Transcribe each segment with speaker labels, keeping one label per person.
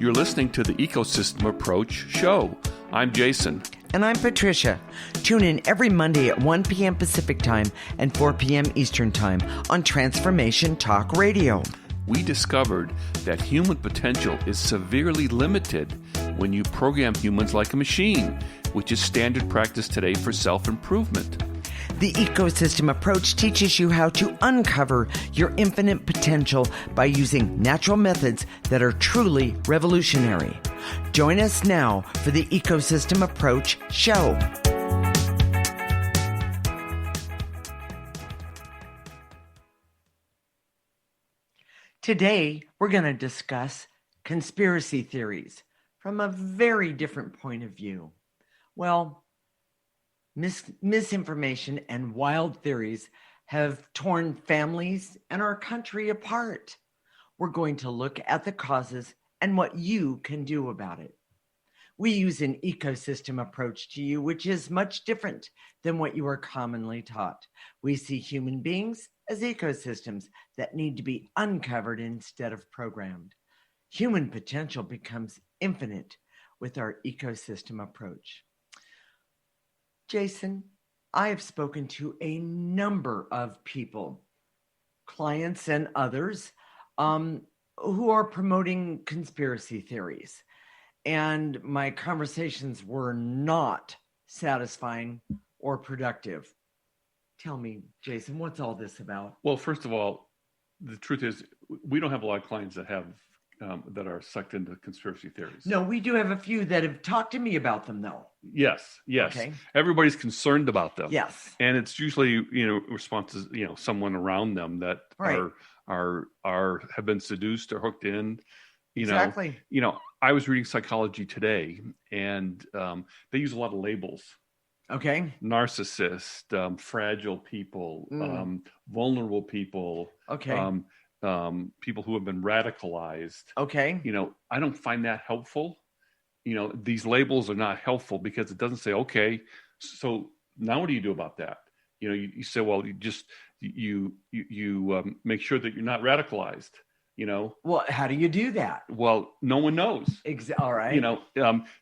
Speaker 1: You're listening to the Ecosystem Approach show. I'm Jason.
Speaker 2: And I'm Patricia. Tune in every Monday at 1 p.m. Pacific Time and 4 p.m. Eastern Time on Transformation Talk Radio.
Speaker 1: We discovered that human potential is severely limited when you program humans like a machine, which is standard practice today for self-improvement.
Speaker 2: The Ecosystem Approach teaches you how to uncover your infinite potential by using natural methods that are truly revolutionary. Join us now for the Ecosystem Approach show. Today, we're going to discuss conspiracy theories from a very different point of view. Well, misinformation and wild theories have torn families and our country apart. We're going to look at the causes and what you can do about it. We use an ecosystem approach to you, which is much different than what you are commonly taught. We see human beings as ecosystems that need to be uncovered instead of programmed. Human potential becomes infinite with our ecosystem approach. Jason, I have spoken to a number of people, clients and others, who are promoting conspiracy theories. And my conversations were not satisfying or productive. Tell me, Jason, what's all this about?
Speaker 1: Well, first of all, the truth is we don't have a lot of clients that have that are sucked into conspiracy theories.
Speaker 2: No, we do have a few that have talked to me about them, though.
Speaker 1: Yes. Okay. Everybody's concerned about them.
Speaker 2: Yes.
Speaker 1: And it's usually, responses, someone around them that have been seduced or hooked in.
Speaker 2: Exactly.
Speaker 1: I was reading Psychology Today, and they use a lot of labels.
Speaker 2: Okay.
Speaker 1: Narcissist, fragile people, vulnerable people.
Speaker 2: Okay.
Speaker 1: People who have been radicalized.
Speaker 2: Okay.
Speaker 1: I don't find that helpful. These labels are not helpful because it doesn't say, okay, so now what do you do about that? You say, well, you make sure that you're not radicalized.
Speaker 2: Well, how do you do that?
Speaker 1: Well, no one knows.
Speaker 2: All right.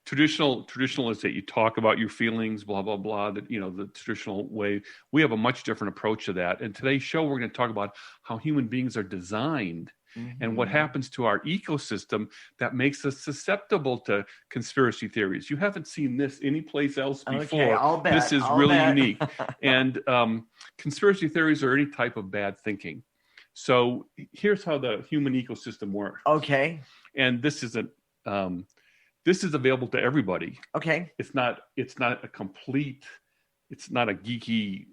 Speaker 1: Traditional is that you talk about your feelings, blah, blah, blah, that, the traditional way. We have a much different approach to that. And today's show, we're going to talk about how human beings are designed and what happens to our ecosystem that makes us susceptible to conspiracy theories. You haven't seen this anyplace else before.
Speaker 2: Okay, I'll bet.
Speaker 1: This is really unique. And conspiracy theories are any type of bad thinking. So here's how the human ecosystem works.
Speaker 2: Okay.
Speaker 1: And this is available to everybody.
Speaker 2: Okay.
Speaker 1: It's not a complete, it's not a geeky,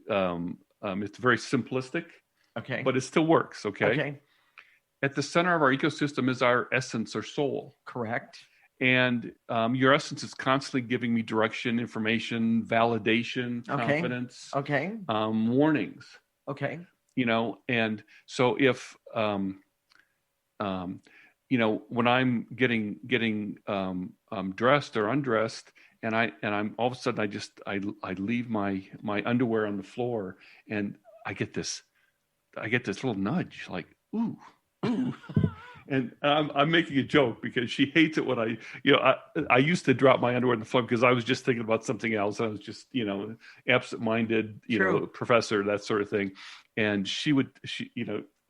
Speaker 1: it's very simplistic.
Speaker 2: Okay.
Speaker 1: But it still works. Okay.
Speaker 2: Okay.
Speaker 1: At the center of our ecosystem is our essence or soul.
Speaker 2: Correct.
Speaker 1: And your essence is constantly giving me direction, information, validation, confidence, warnings.
Speaker 2: Okay.
Speaker 1: And so if, when I'm getting dressed or undressed, and I'm all of a sudden I leave my underwear on the floor, and I get this little nudge, like, ooh. And I'm making a joke because she hates it when I used to drop my underwear on the floor because I was just thinking about something else. I was just, absent-minded, professor, that sort of thing. And she.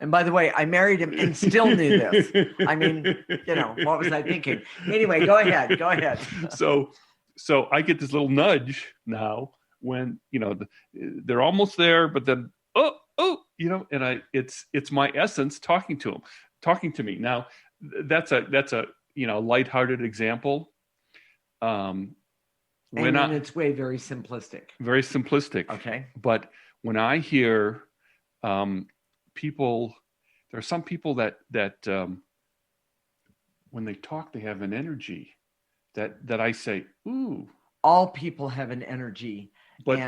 Speaker 2: And by the way, I married him and still knew this. I mean, what was I thinking? Anyway, go ahead.
Speaker 1: So I get this little nudge now when, they're almost there, but then, and it's my essence talking to me. Now that's a lighthearted example.
Speaker 2: And it's very simplistic.
Speaker 1: Very simplistic.
Speaker 2: Okay.
Speaker 1: But when I hear people, there are some people that when they talk, they have an energy that I say, ooh.
Speaker 2: All people have an energy.
Speaker 1: But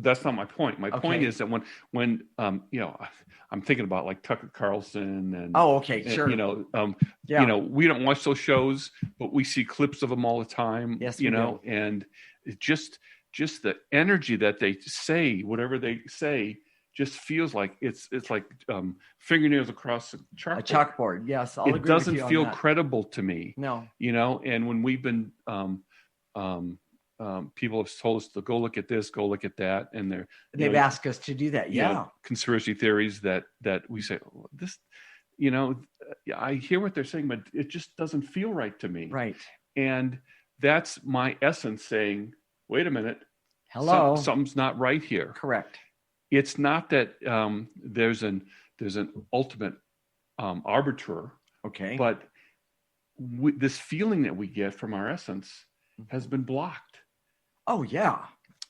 Speaker 1: that's not my point. My point is that when I'm thinking about like Tucker Carlson and
Speaker 2: sure.
Speaker 1: we don't watch those shows, but we see clips of them all the time.
Speaker 2: Yes,
Speaker 1: and it just the energy that they say, whatever they say, just feels like it's like fingernails across a chalkboard.
Speaker 2: A chalkboard, yes. I'll agree with you on
Speaker 1: doesn't feel
Speaker 2: that.
Speaker 1: credible to me.
Speaker 2: No.
Speaker 1: And when we've been people have told us to go look at this, go look at that, and
Speaker 2: they've asked us to do that. Yeah.
Speaker 1: Conspiracy theories that we say, oh, this, I hear what they're saying, but it just doesn't feel right to me.
Speaker 2: Right.
Speaker 1: And that's my essence saying, wait a minute.
Speaker 2: Hello.
Speaker 1: Something's not right here.
Speaker 2: Correct.
Speaker 1: It's not that there's an ultimate arbiter.
Speaker 2: Okay.
Speaker 1: But this feeling that we get from our essence has been blocked.
Speaker 2: Oh, yeah.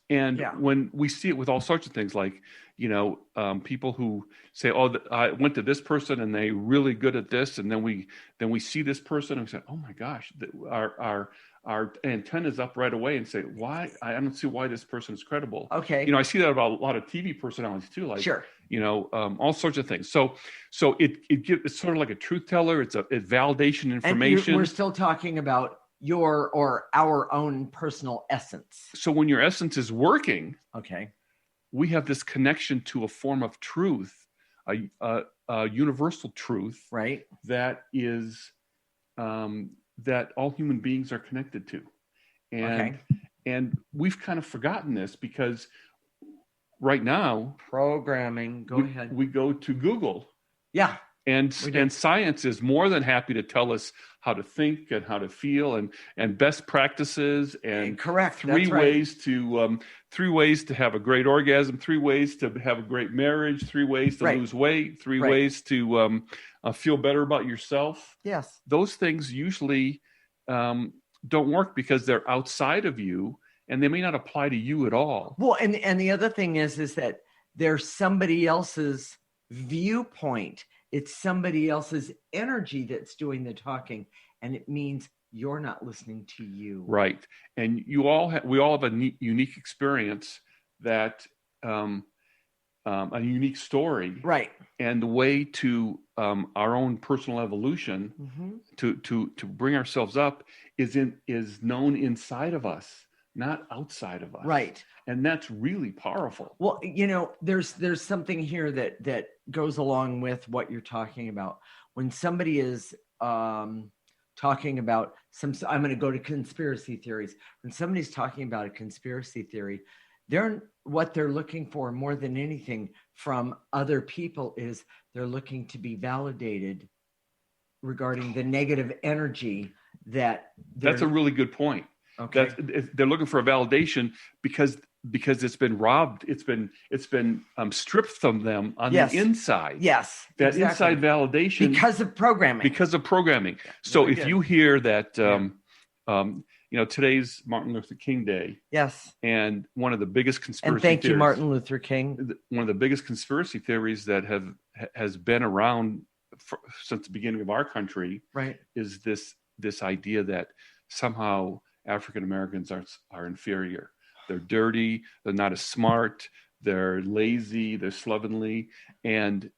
Speaker 1: And when we see it with all sorts of things, like, people who say, oh, I went to this person and they really good at this. And then we see this person and we say, oh my gosh, our antennas up right away and say, why? I don't see why this person is credible.
Speaker 2: Okay.
Speaker 1: I see that about a lot of TV personalities too, like,
Speaker 2: sure.
Speaker 1: All sorts of things. So it's sort of like a truth teller. It's validation information.
Speaker 2: And we're still talking about your or our own personal essence.
Speaker 1: So when your essence is working,
Speaker 2: okay,
Speaker 1: we have this connection to a form of truth, a universal truth,
Speaker 2: right? That
Speaker 1: is that all human beings are connected to, and we've kind of forgotten this because right now
Speaker 2: programming. Go ahead.
Speaker 1: We go to Google.
Speaker 2: Yeah.
Speaker 1: And science is more than happy to tell us how to think and how to feel and best practices and
Speaker 2: correct.
Speaker 1: Three ways to have a great orgasm, 3 ways to have a great marriage, 3 ways to lose weight, 3 ways to feel better about yourself.
Speaker 2: Yes.
Speaker 1: Those things usually don't work because they're outside of you and they may not apply to you at all.
Speaker 2: Well, and the other thing is that there's somebody else's viewpoint. It's somebody else's energy that's doing the talking, and it means you're not listening to you.
Speaker 1: Right. And we all have a unique experience that a unique story.
Speaker 2: Right.
Speaker 1: And the way to our own personal evolution to bring ourselves up is known inside of us, not outside of us.
Speaker 2: Right.
Speaker 1: And that's really powerful.
Speaker 2: Well, there's something here that goes along with what you're talking about. When somebody is talking about I'm going to go to conspiracy theories. When somebody's talking about a conspiracy theory, what they're looking for more than anything from other people is they're looking to be validated regarding the negative energy
Speaker 1: that's a really good point.
Speaker 2: Okay.
Speaker 1: They're looking for a validation because it's been robbed. It's been stripped from them on the inside.
Speaker 2: Yes.
Speaker 1: That inside validation.
Speaker 2: Because of programming.
Speaker 1: So if you hear that, today's Martin Luther King Day.
Speaker 2: Yes.
Speaker 1: And one of the biggest conspiracy
Speaker 2: and thank you, Martin Luther King.
Speaker 1: One of the biggest conspiracy theories that has been around since the beginning of our country.
Speaker 2: Right.
Speaker 1: Is this idea that somehow African Americans are inferior. They're dirty. They're not as smart. They're lazy. They're slovenly. And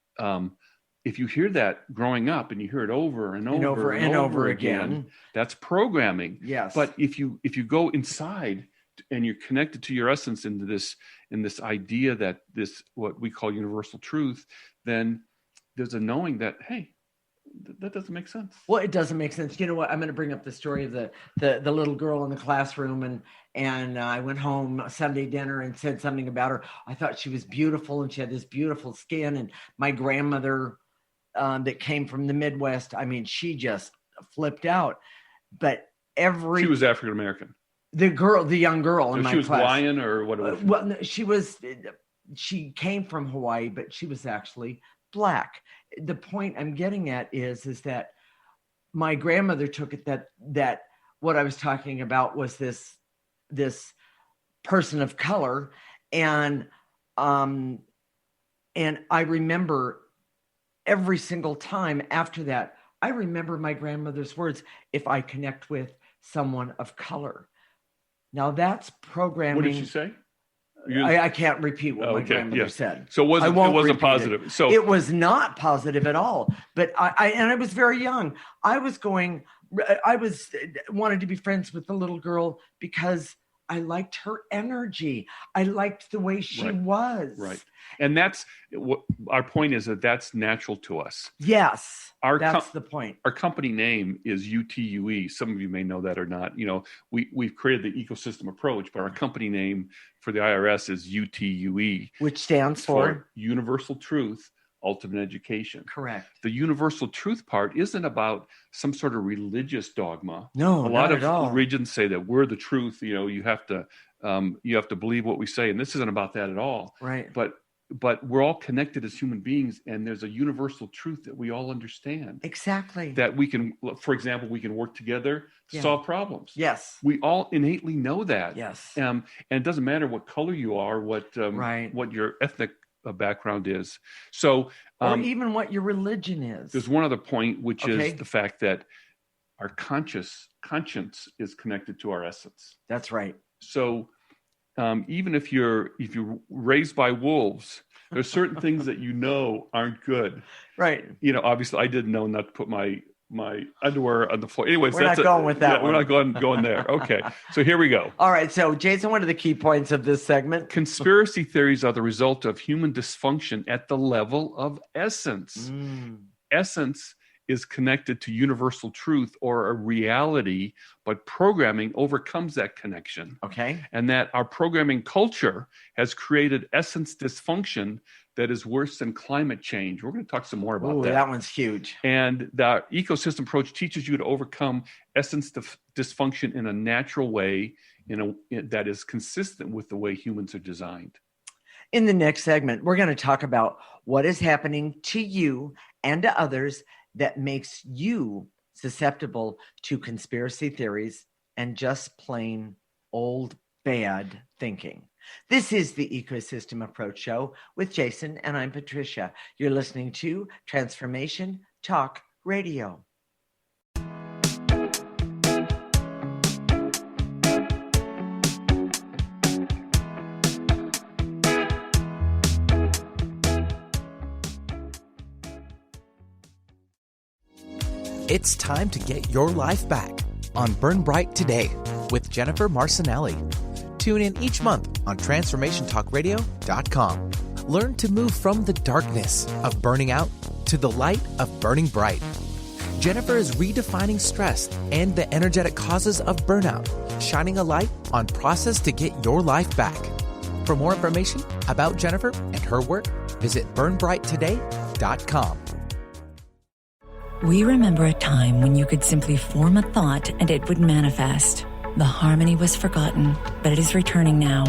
Speaker 1: if you hear that growing up and you hear it over and over again, that's programming.
Speaker 2: Yes.
Speaker 1: But if you go inside and you're connected to your essence in this idea that this what we call universal truth, then there's a knowing that, hey, that doesn't make sense.
Speaker 2: Well, it doesn't make sense. You know what? I'm going to bring up the story of the little girl in the classroom, and I went home Sunday dinner and said something about her. I thought she was beautiful, and she had this beautiful skin. And my grandmother, that came from the Midwest, I mean, she just flipped out. But she
Speaker 1: was African American.
Speaker 2: The young girl in my class.
Speaker 1: She was Hawaiian or what?
Speaker 2: Well, no, she came from Hawaii, but she was actually Black. The point I'm getting at is that my grandmother took it that what I was talking about was this person of color, and I remember every single time after that, I remember my grandmother's words, if I connect with someone of color. Now that's programming.
Speaker 1: What did she say?
Speaker 2: I can't repeat what my grandmother said.
Speaker 1: So it wasn't positive. So
Speaker 2: it was not positive at all. But I was very young. I wanted to be friends with the little girl because I liked her energy. I liked the way she was.
Speaker 1: Right. And that's what our point is, that's natural to us.
Speaker 2: Yes. That's the point.
Speaker 1: Our company name is UTUE. Some of you may know that or not. We've created the ecosystem approach, but our company name for the IRS is UTUE,
Speaker 2: which stands for
Speaker 1: Universal Truth, Ultimate Education.
Speaker 2: Correct.
Speaker 1: The universal truth part isn't about some sort of religious dogma.
Speaker 2: No,
Speaker 1: a lot
Speaker 2: not
Speaker 1: of
Speaker 2: at all.
Speaker 1: religions say that we're the truth. You have to believe what we say, and this isn't about that at all.
Speaker 2: Right.
Speaker 1: But we're all connected as human beings, and there's a universal truth that we all understand.
Speaker 2: Exactly.
Speaker 1: That we can, for example, we can work together to solve problems.
Speaker 2: Yes.
Speaker 1: We all innately know that.
Speaker 2: Yes.
Speaker 1: And it doesn't matter what color you are, what your ethnic background is. So,
Speaker 2: or even what your religion is.
Speaker 1: There's one other point, which is the fact that our conscience is connected to our essence.
Speaker 2: That's right.
Speaker 1: So, even if you're raised by wolves, there's certain things that aren't good.
Speaker 2: Right.
Speaker 1: Obviously, I didn't know not to put my underwear on the floor. Anyways,
Speaker 2: we're not going with that.
Speaker 1: We're not going there. Okay, so here we go.
Speaker 2: All right. So, Jason, what are the key points of this segment?
Speaker 1: Conspiracy theories are the result of human dysfunction at the level of essence. Essence is connected to universal truth or a reality, but programming overcomes that connection.
Speaker 2: Okay.
Speaker 1: And that our programming culture has created essence dysfunction that is worse than climate change. We're going to talk some more about that.
Speaker 2: That one's huge.
Speaker 1: And the ecosystem approach teaches you to overcome essence dysfunction in a natural way, that is consistent with the way humans are designed.
Speaker 2: In the next segment, we're going to talk about what is happening to you and to others that makes you susceptible to conspiracy theories and just plain old bad thinking. This is the Ecosystem Approach Show with Jason, and I'm Patricia. You're listening to Transformation Talk Radio.
Speaker 3: It's time to get your life back on Burn Bright Today with Jennifer Marcinelli. Tune in each month on TransformationTalkRadio.com. Learn to move from the darkness of burning out to the light of burning bright. Jennifer is redefining stress and the energetic causes of burnout, shining a light on process to get your life back. For more information about Jennifer and her work, visit burnbrighttoday.com.
Speaker 4: We remember a time when you could simply form a thought and it would manifest. The harmony was forgotten, but it is returning now.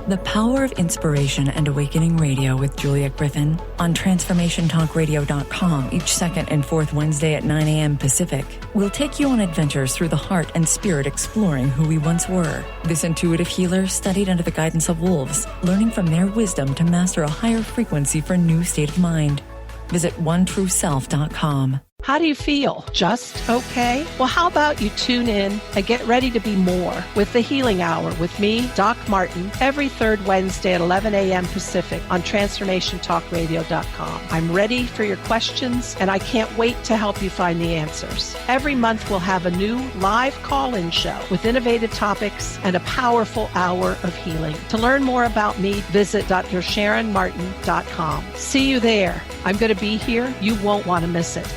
Speaker 4: The Power of Inspiration and Awakening Radio with Julia Griffin on TransformationTalkRadio.com each second and fourth Wednesday at 9 a.m. Pacific. We'll take you on adventures through the heart and spirit, exploring who we once were. This intuitive healer studied under the guidance of wolves, learning from their wisdom to master a higher frequency for a new state of mind. Visit OneTrueSelf.com.
Speaker 5: How do you feel? Just okay? Well, how about you tune in and get ready to be more with the Healing Hour with me, Doc Martin, every third Wednesday at 11 a.m. Pacific on TransformationTalkRadio.com. I'm ready for your questions, and I can't wait to help you find the answers. Every month, we'll have a new live call-in show with innovative topics and a powerful hour of healing. To learn more about me, visit DrSharonMartin.com. See you there. I'm going to be here. You won't want to miss it.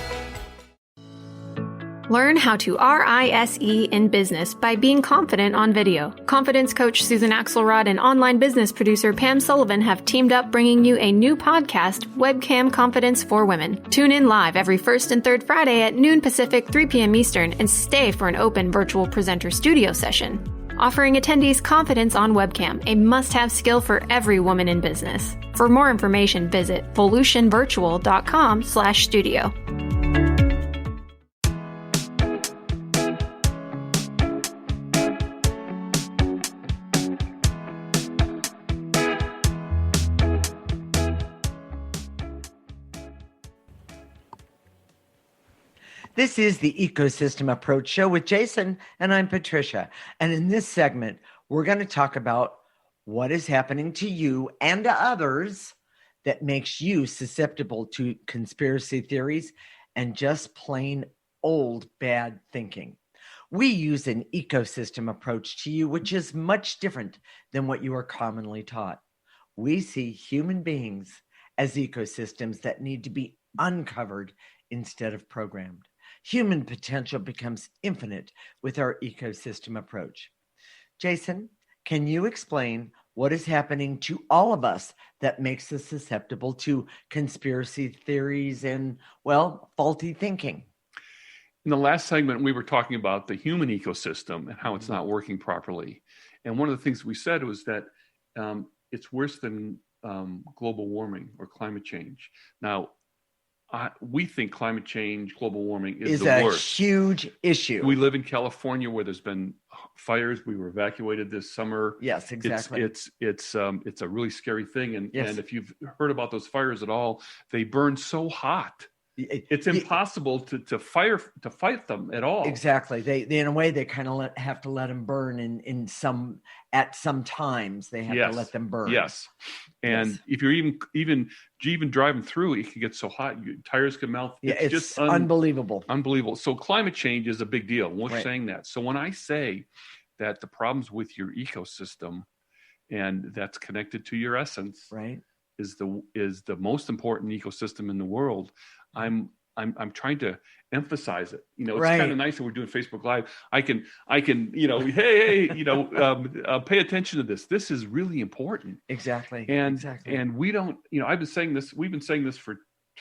Speaker 6: Learn how to RISE in business by being confident on video. Confidence coach Susan Axelrod and online business producer Pam Sullivan have teamed up bringing you a new podcast, Webcam Confidence for Women. Tune in live every first and third Friday at noon Pacific, 3 p.m. Eastern, and stay for an open virtual presenter studio session. Offering attendees confidence on webcam, a must-have skill for every woman in business. For more information, visit volutionvirtual.com/studio.
Speaker 2: This is the Ecosystem Approach Show with Jason, and I'm Patricia. And in this segment, we're going to talk about what is happening to you and to others that makes you susceptible to conspiracy theories and just plain old bad thinking. We use an ecosystem approach to you, which is much different than what you are commonly taught. We see human beings as ecosystems that need to be uncovered instead of programmed. Human potential becomes infinite with our ecosystem approach. Jason, can you explain what is happening to all of us that makes us susceptible to conspiracy theories and, well, faulty thinking?
Speaker 1: In the last segment, we were talking about the human ecosystem and how it's not working properly. And one of the things we said was that it's worse than global warming or climate change. Now, we think climate change, global warming is the worst.
Speaker 2: It's a huge issue.
Speaker 1: We live in California where there's been fires. We were evacuated this summer.
Speaker 2: Yes, exactly.
Speaker 1: It's a really scary thing. And,
Speaker 2: yes.
Speaker 1: and if you've heard about those fires at all, they burn so hot. It's impossible to fight them at all.
Speaker 2: Exactly. They in a way they kind of have to let them burn at some times they have to let them burn.
Speaker 1: Yes. And if you're even driving through, it can get so hot, your tires can melt.
Speaker 2: It's just unbelievable.
Speaker 1: Unbelievable. So climate change is a big deal. We're saying that. So when I say that the problems with your ecosystem and that's connected to your essence, is the most important ecosystem in the world, I'm trying to emphasize it. It's kind of nice that we're doing Facebook Live. I can, hey, pay attention to this. This is really important.
Speaker 2: Exactly.
Speaker 1: And we don't, I've been saying this. We've been saying this for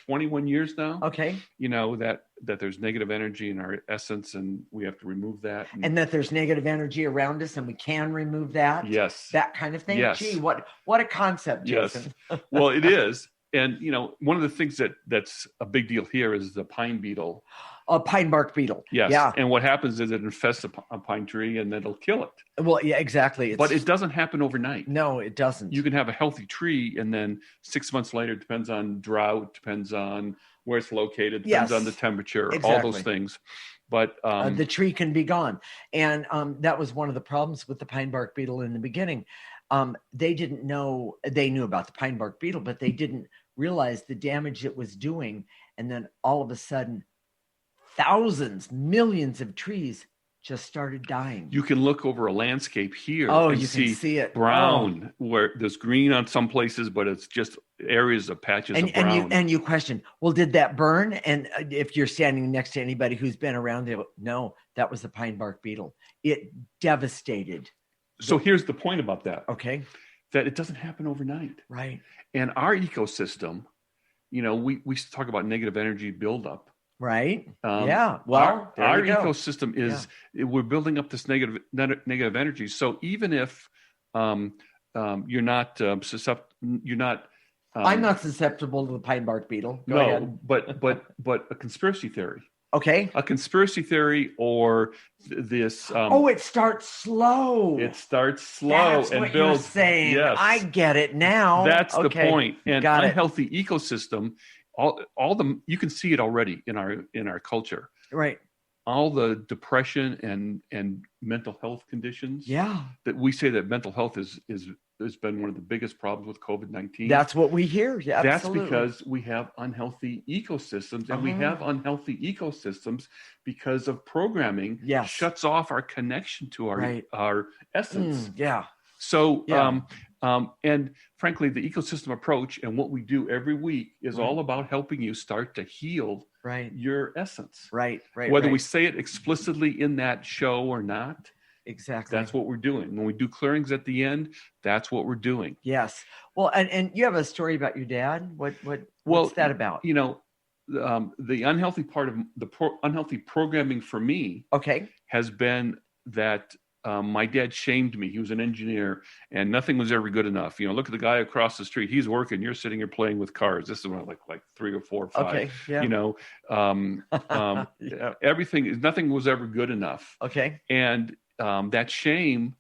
Speaker 1: 21 years now.
Speaker 2: Okay.
Speaker 1: That there's negative energy in our essence, and we have to remove that.
Speaker 2: And that there's negative energy around us, and we can remove that.
Speaker 1: Yes.
Speaker 2: That kind of thing.
Speaker 1: Yes.
Speaker 2: Gee, what a concept, Jason.
Speaker 1: Yes. Well, it is. And, one of the things that's a big deal here is the pine beetle.
Speaker 2: A pine bark beetle.
Speaker 1: Yes.
Speaker 2: Yeah.
Speaker 1: And what happens is it infests a pine tree and then it'll kill it.
Speaker 2: Well, yeah, exactly.
Speaker 1: But it doesn't happen overnight.
Speaker 2: No, it doesn't.
Speaker 1: You can have a healthy tree and then 6 months later, it depends on drought, depends on where it's located, depends on the temperature, all those things. But
Speaker 2: the tree can be gone. And that was one of the problems with the pine bark beetle in the beginning. They didn't know, they knew about the pine bark beetle, but they didn't realize the damage it was doing. And then all of a sudden, thousands, millions of trees just started dying.
Speaker 1: You can look over a landscape here
Speaker 2: and you can see it
Speaker 1: brown, where there's green on some places, but it's just areas of patches of brown.
Speaker 2: And you question, well, did that burn? And if you're standing next to anybody who's been around there, no, that was the pine bark beetle. It devastated.
Speaker 1: So here's the point about that.
Speaker 2: Okay.
Speaker 1: That it doesn't happen overnight.
Speaker 2: Right.
Speaker 1: And our ecosystem, we talk about negative energy buildup.
Speaker 2: Right. Yeah. Well,
Speaker 1: our ecosystem is we're building up this negative energy. So even if you're not
Speaker 2: I'm not susceptible to the pine bark beetle. Go ahead.
Speaker 1: but a conspiracy theory.
Speaker 2: Okay.
Speaker 1: A conspiracy theory or this.
Speaker 2: It starts slow.
Speaker 1: It starts slow.
Speaker 2: That's
Speaker 1: and
Speaker 2: what
Speaker 1: builds.
Speaker 2: You're saying.
Speaker 1: Yes.
Speaker 2: I get it now.
Speaker 1: That's the point. And unhealthy
Speaker 2: it.
Speaker 1: Ecosystem, all the you can see it already in our culture.
Speaker 2: Right.
Speaker 1: All the depression and mental health conditions.
Speaker 2: Yeah.
Speaker 1: That we say that mental health has been one of the biggest problems with COVID-19.
Speaker 2: That's what we hear. Yeah, absolutely.
Speaker 1: That's because we have unhealthy ecosystems, and we have unhealthy ecosystems because of programming shuts off our connection to our essence.
Speaker 2: Yeah.
Speaker 1: So, and frankly, the ecosystem approach and what we do every week is all about helping you start to heal your essence.
Speaker 2: Right.
Speaker 1: Whether we say it explicitly in that show or not.
Speaker 2: Exactly.
Speaker 1: That's what we're doing. When we do clearings at the end, that's what we're doing.
Speaker 2: Yes. Well, and you have a story about your dad. What's that about?
Speaker 1: The unhealthy part of unhealthy programming for me has been that my dad shamed me. He was an engineer and nothing was ever good enough. Look at the guy across the street. He's working. You're sitting here playing with cars. This is when I was like 3 or 4 or 5.
Speaker 2: Okay. Yeah.
Speaker 1: Nothing was ever good enough.
Speaker 2: Okay.
Speaker 1: And that shame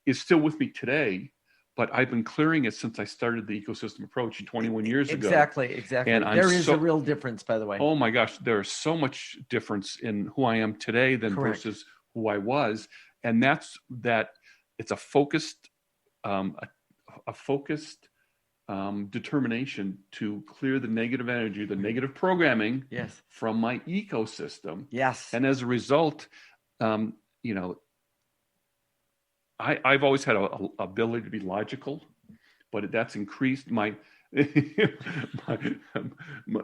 Speaker 1: is still with me today, but I've been clearing it since I started the ecosystem approach 21 years ago.
Speaker 2: Exactly. And there is a real difference, by the way.
Speaker 1: Oh my gosh, there's so much difference in who I am today than versus who I was. And that's that it's a focused determination to clear the negative energy, the negative programming from my ecosystem.
Speaker 2: Yes.
Speaker 1: And as a result, you know, I've always had a ability to be logical, but that's increased my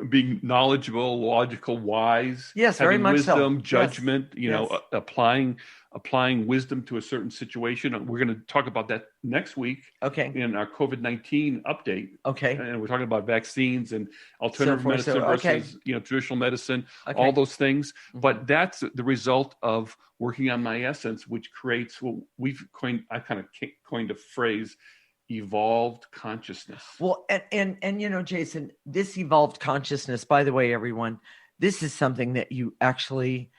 Speaker 1: being knowledgeable, logical, wise,
Speaker 2: Yes, very
Speaker 1: having
Speaker 2: much
Speaker 1: wisdom,
Speaker 2: so.
Speaker 1: judgment,
Speaker 2: Yes.
Speaker 1: you know, applying wisdom to a certain situation. We're going to talk about that next week
Speaker 2: Okay.
Speaker 1: in our COVID-19 update.
Speaker 2: Okay.
Speaker 1: And we're talking about vaccines and alternative
Speaker 2: forth,
Speaker 1: medicine versus, you know, traditional medicine,
Speaker 2: Okay.
Speaker 1: all those things.
Speaker 2: Mhm.
Speaker 1: But that's the result of working on my essence, which creates what I kind of coined a phrase, evolved consciousness.
Speaker 2: Well, and you know, Jason, this evolved consciousness, by the way, everyone, this is something that you actually,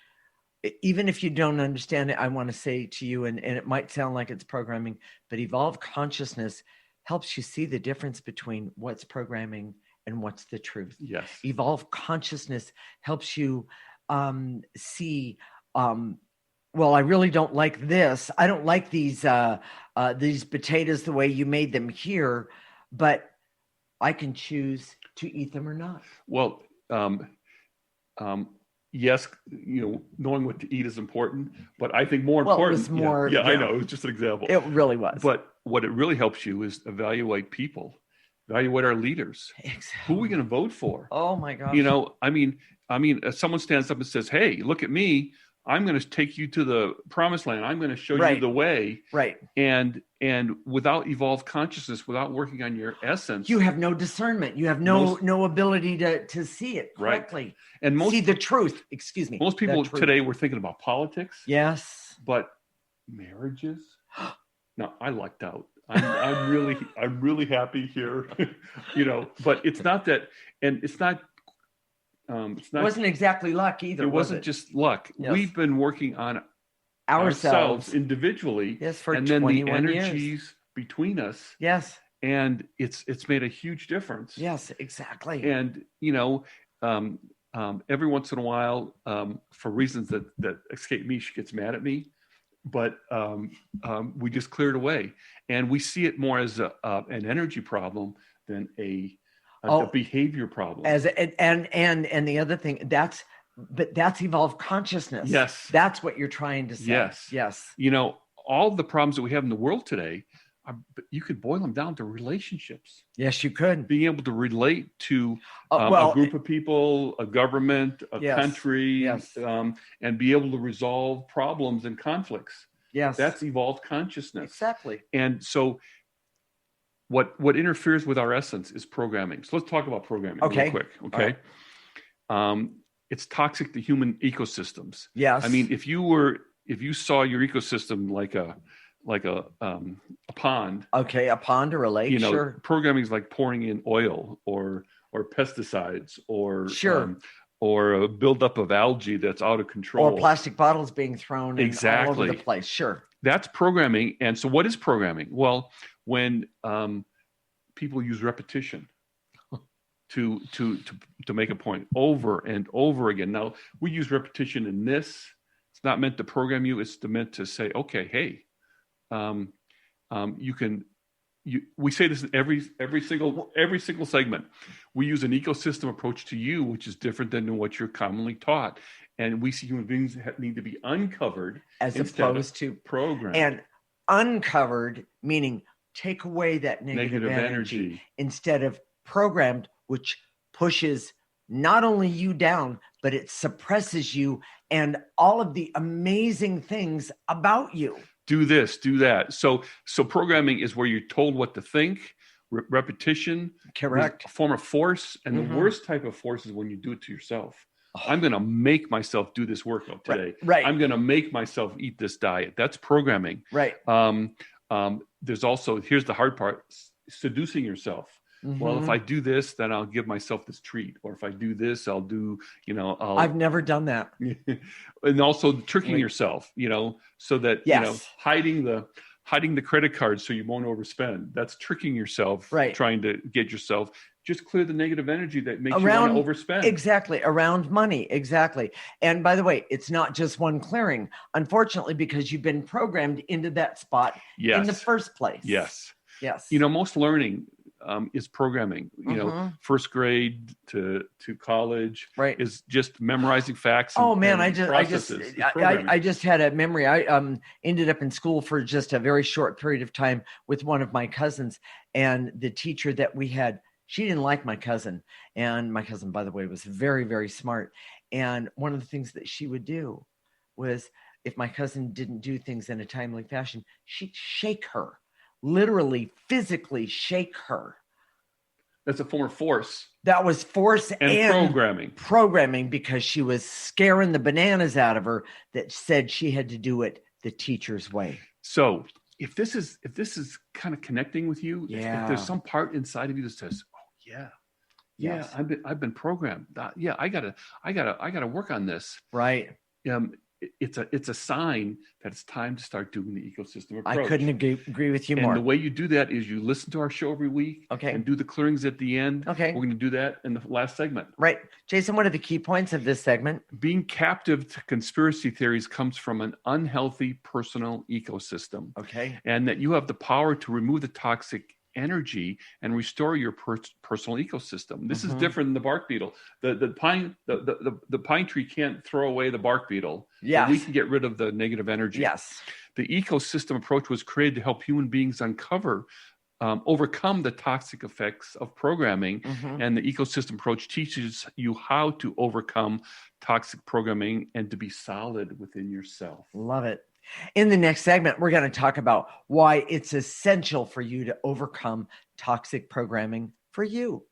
Speaker 2: even if you don't understand it, I want to say to you, and it might sound like it's programming, but evolved consciousness helps you see the difference between what's programming and what's the truth.
Speaker 1: Yes.
Speaker 2: Evolved consciousness helps you see, well, I really don't like this. I don't like these potatoes the way you made them here, but I can choose to eat them or not.
Speaker 1: Well, yes, you know, knowing what to eat is important, but I think more important.
Speaker 2: It was more,
Speaker 1: yeah, I know. It was just an example.
Speaker 2: It really was.
Speaker 1: But what it really helps you is evaluate people, evaluate our leaders.
Speaker 2: Exactly.
Speaker 1: Who are we going to vote for?
Speaker 2: Oh my gosh.
Speaker 1: You know, I mean, if someone stands up and says, "Hey, look at me. I'm going to take you to the promised land. I'm going to show you the way."
Speaker 2: Right.
Speaker 1: And without evolved consciousness, without working on your essence,
Speaker 2: you have no discernment. You have no ability to see it correctly.
Speaker 1: Right. And
Speaker 2: see the truth. Excuse me.
Speaker 1: Most people today were thinking about politics.
Speaker 2: Yes.
Speaker 1: But marriages? No, I lucked out. I'm really happy here. You know, but it's not that, and it's not. It
Speaker 2: wasn't exactly luck either.
Speaker 1: It wasn't just luck. Yes. We've been working on ourselves individually.
Speaker 2: Yes, for
Speaker 1: and
Speaker 2: 21
Speaker 1: then the energies
Speaker 2: years.
Speaker 1: Between us.
Speaker 2: Yes.
Speaker 1: And it's made a huge difference.
Speaker 2: Yes, exactly.
Speaker 1: And you know, every once in a while, for reasons that escape me, she gets mad at me. But we just clear it away, and we see it more as an energy problem than a behavior problem.
Speaker 2: As and the other thing, that's evolved consciousness.
Speaker 1: Yes,
Speaker 2: that's what you're trying to say. Yes.
Speaker 1: You know, all the problems that we have in the world today, you could boil them down to relationships.
Speaker 2: Yes, you could.
Speaker 1: Being able to relate to a group of people, a government, a country, and be able to resolve problems and conflicts.
Speaker 2: Yes,
Speaker 1: that's evolved consciousness.
Speaker 2: Exactly.
Speaker 1: And so, what interferes with our essence is programming. So let's talk about programming real quick. Okay. Right. It's toxic to human ecosystems.
Speaker 2: Yes.
Speaker 1: I mean, if you saw your ecosystem like a pond.
Speaker 2: Okay, a pond or a lake.
Speaker 1: You know,
Speaker 2: sure.
Speaker 1: Programming is like pouring in oil or pesticides or or a buildup of algae that's out of control.
Speaker 2: Or plastic bottles being thrown all over the place. Sure.
Speaker 1: That's programming. And so what is programming? Well, when people use repetition to make a point over and over again. Now, we use repetition in this. It's not meant to program you. It's meant to say, okay, hey, we say this in every single segment. We use an ecosystem approach to you, which is different than what you're commonly taught. And we see human beings need to be uncovered
Speaker 2: as opposed to
Speaker 1: programmed.
Speaker 2: And uncovered meaning take away that negative energy instead of programmed, which pushes not only you down, but it suppresses you and all of the amazing things about you.
Speaker 1: Do this, do that. So programming is where you're told what to think, repetition,
Speaker 2: correct,
Speaker 1: a form of force. And the worst type of force is when you do it to yourself. I'm going to make myself do this workout today.
Speaker 2: Right.
Speaker 1: I'm going to make myself eat this diet. That's programming.
Speaker 2: Right.
Speaker 1: There's also, here's the hard part, seducing yourself. Mm-hmm. Well, if I do this, then I'll give myself this treat. Or if I do this, I'll do,
Speaker 2: I've never done that.
Speaker 1: And also tricking yourself, so that, hiding the credit card so you won't overspend. That's tricking yourself, trying to get yourself, just clear the negative energy that makes you want to overspend.
Speaker 2: Exactly. Around money. Exactly. And by the way, it's not just one clearing, unfortunately, because you've been programmed into that spot in the first place.
Speaker 1: Yes.
Speaker 2: Yes.
Speaker 1: Most learning, is programming. You know, first grade to college
Speaker 2: Right.
Speaker 1: is just memorizing facts.
Speaker 2: Oh man,
Speaker 1: and processes.
Speaker 2: I just had a memory. I ended up in school for just a very short period of time with one of my cousins, and the teacher that we had, she didn't like my cousin. And my cousin, by the way, was very, very smart. And one of the things that she would do was, if my cousin didn't do things in a timely fashion, she'd shake her, literally, physically shake her.
Speaker 1: That's a form of force.
Speaker 2: That was force
Speaker 1: and
Speaker 2: programming, because she was scaring the bananas out of her, that said she had to do it the teacher's way.
Speaker 1: So if this is kind of connecting with you, if there's some part inside of you that says, "Oh yeah, I've been programmed. I gotta work on this."
Speaker 2: Right.
Speaker 1: It's a sign that it's time to start doing the ecosystem approach.
Speaker 2: I couldn't agree with you more.
Speaker 1: And the way you do that is you listen to our show every week, and do the clearings at the end.
Speaker 2: Okay.
Speaker 1: We're going to do that in the last segment.
Speaker 2: Right. Jason, what are the key points of this segment?
Speaker 1: Being captive to conspiracy theories comes from an unhealthy personal ecosystem.
Speaker 2: Okay.
Speaker 1: And that you have the power to remove the toxic energy and restore your personal ecosystem. This is different than the bark beetle. The pine tree can't throw away the bark beetle.
Speaker 2: Yes.
Speaker 1: We can get rid of the negative energy.
Speaker 2: Yes.
Speaker 1: The ecosystem approach was created to help human beings overcome the toxic effects of programming. And the ecosystem approach teaches you how to overcome toxic programming and to be solid within yourself.
Speaker 2: Love it. In the next segment, we're going to talk about why it's essential for you to overcome toxic programming for you,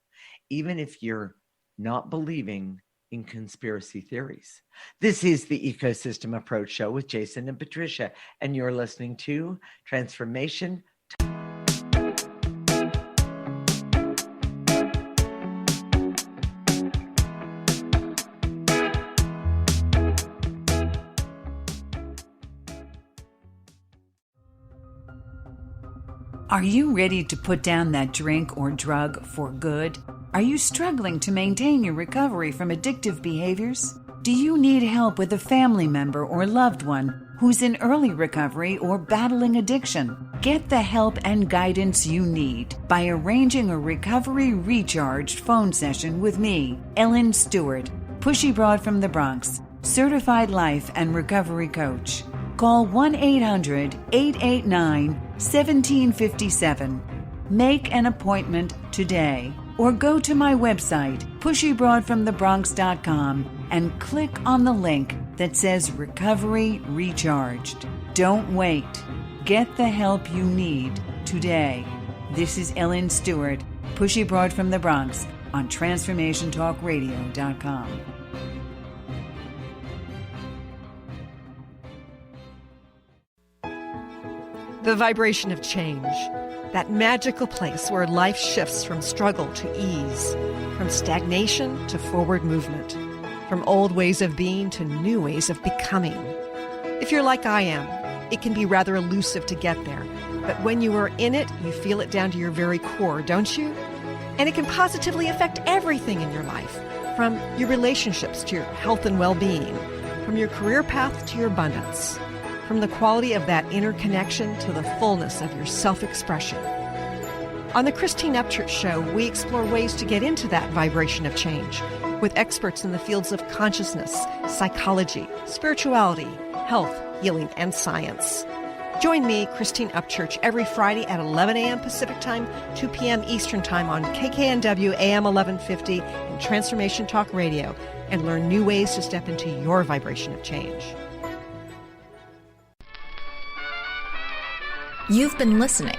Speaker 2: even if you're not believing in conspiracy theories. This is the Ecosystem Approach Show with Jason and Patricia, and you're listening to Transformation.
Speaker 7: Are you ready to put down that drink or drug for good? Are you struggling to maintain your recovery from addictive behaviors? Do you need help with a family member or loved one who's in early recovery or battling addiction? Get the help and guidance you need by arranging a recovery recharged phone session with me, Ellen Stewart, Pushy Broad from the Bronx, certified life and recovery coach. Call 1-800-889-1757. Make an appointment today or go to my website, pushybroadfromthebronx.com, and click on the link that says Recovery Recharged. Don't wait. Get the help you need today. This is Ellen Stewart, Pushy Broad from the Bronx, on TransformationTalkRadio.com.
Speaker 8: The vibration of change, that magical place where life shifts from struggle to ease, from stagnation to forward movement, from old ways of being to new ways of becoming. If you're like I am, it can be rather elusive to get there, but when you are in it, you feel it down to your very core, don't you? And it can positively affect everything in your life, from your relationships to your health and well-being, from your career path to your abundance, from the quality of that inner connection to the fullness of your self-expression. On the Christine Upchurch Show, we explore ways to get into that vibration of change with experts in the fields of consciousness, psychology, spirituality, health, healing, and science. Join me, Christine Upchurch, every Friday at 11 a.m. Pacific Time, 2 p.m. Eastern Time on KKNW AM 1150 and Transformation Talk Radio, and learn new ways to step into your vibration of change.
Speaker 9: You've been listening,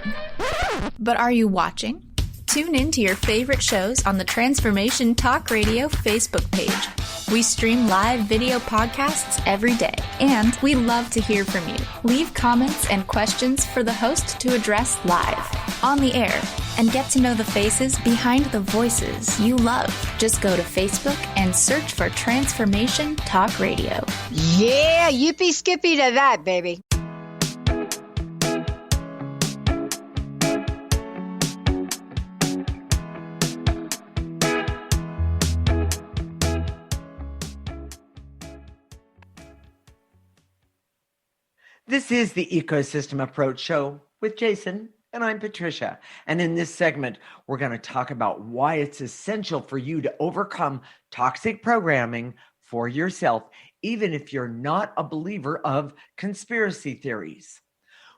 Speaker 9: but are you watching? Tune in to your favorite shows on the Transformation Talk Radio Facebook page. We stream live video podcasts every day, and we love to hear from you. Leave comments and questions for the host to address live, on the air, and get to know the faces behind the voices you love. Just go to Facebook and search for Transformation Talk Radio.
Speaker 10: Yeah, yippee skippy to that, baby.
Speaker 2: This is the Ecosystem Approach Show with Jason And I'm Patricia. And in this segment, we're going to talk about why it's essential for you to overcome toxic programming for yourself, even if you're not a believer of conspiracy theories.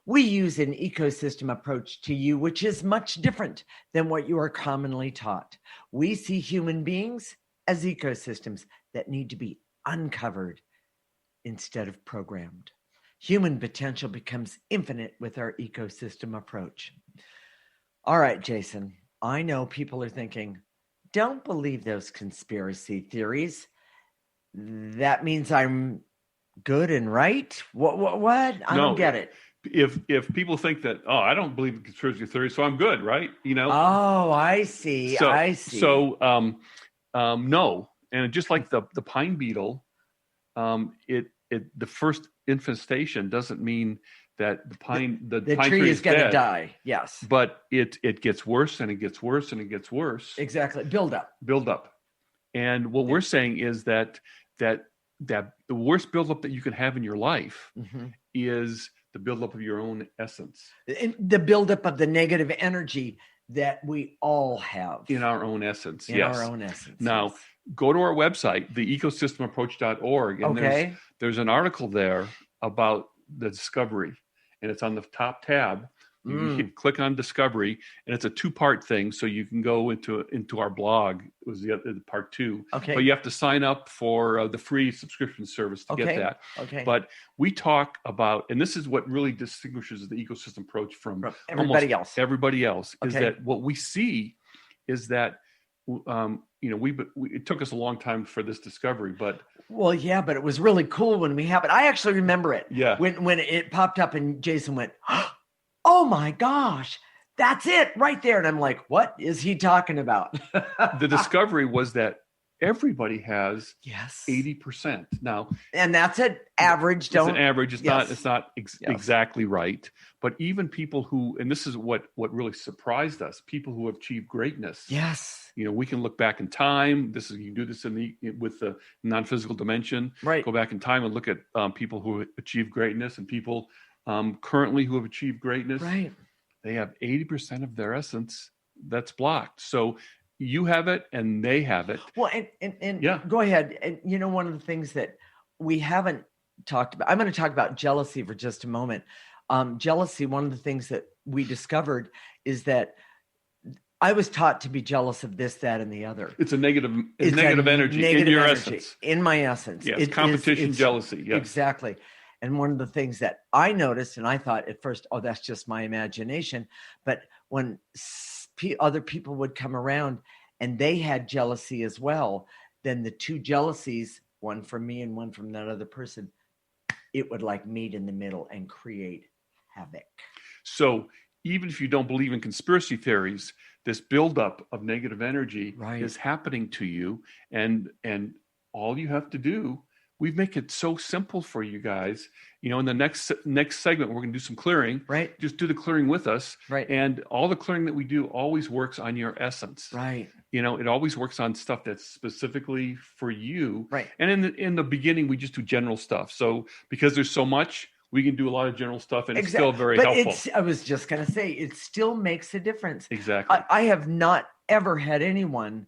Speaker 2: We use an ecosystem approach to you, which is much different than what you are commonly taught. We see human beings as ecosystems that need to be uncovered instead of programmed. Human potential becomes infinite with our ecosystem approach. All right, Jason, I know people are thinking, don't believe those conspiracy theories. That means I'm good and right? What? I don't get it.
Speaker 1: If people think that, I don't believe in conspiracy theories, so I'm good, right?
Speaker 2: Oh, I see.
Speaker 1: So, no. And just like the pine beetle, the first infestation doesn't mean that the pine tree
Speaker 2: is going to die. Yes,
Speaker 1: but it gets worse and it gets worse and it gets worse.
Speaker 2: Exactly. Build up.
Speaker 1: And what we're saying is that the worst buildup that you can have in your life is the buildup of your own essence,
Speaker 2: and the buildup of the negative energy that we all have
Speaker 1: in our own essence.
Speaker 2: Now,
Speaker 1: go to our website, theecosystemapproach.org, and there's an article there about the discovery, and it's on the top tab. You can click on discovery, and it's a 2-part thing, so you can go into our blog. It was the part 2.
Speaker 2: Okay.
Speaker 1: But you have to sign up for the free subscription service to get that.
Speaker 2: Okay.
Speaker 1: But we talk about, and this is what really distinguishes the ecosystem approach from
Speaker 2: everybody else.
Speaker 1: Everybody else is that what we see is that it took us a long time for this discovery, but
Speaker 2: but it was really cool when we happened. I actually remember it.
Speaker 1: Yeah.
Speaker 2: When it popped up and Jason went, oh my gosh, that's it right there. And I'm like, what is he talking about?
Speaker 1: The discovery was that everybody has 80% now.
Speaker 2: And that's an average.
Speaker 1: It's an average. It's not exactly right. But even people who, and this is what really surprised us, people who have achieved greatness.
Speaker 2: Yes.
Speaker 1: We can look back in time. You can do this with the non-physical dimension.
Speaker 2: Right.
Speaker 1: Go back in time and look at people who achieved greatness and people currently who have achieved greatness.
Speaker 2: Right.
Speaker 1: They have 80% of their essence that's blocked. So you have it and they have it.
Speaker 2: Well, and go ahead. And one of the things that we haven't talked about, I'm going to talk about jealousy for just a moment. Jealousy, one of the things that we discovered is that I was taught to be jealous of this, that, and the other.
Speaker 1: It's negative energy in your essence.
Speaker 2: In my essence.
Speaker 1: Yes, competition, jealousy. Yes.
Speaker 2: Exactly. And one of the things that I noticed, and I thought at first, that's just my imagination. But when other people would come around and they had jealousy as well, then the two jealousies, one from me and one from that other person, it would meet in the middle and create havoc.
Speaker 1: So even if you don't believe in conspiracy theories, this buildup of negative energy is happening to you. And all you have to do, we make it so simple for you guys. In the next segment, we're going to do some clearing.
Speaker 2: Right.
Speaker 1: Just do the clearing with us.
Speaker 2: Right.
Speaker 1: And all the clearing that we do always works on your essence.
Speaker 2: Right.
Speaker 1: It always works on stuff that's specifically for you.
Speaker 2: Right.
Speaker 1: And in the beginning, we just do general stuff. So because there's so much, we can do a lot of general stuff, and it's still very helpful.
Speaker 2: I was just going to say, it still makes a difference.
Speaker 1: Exactly.
Speaker 2: I have not ever had anyone,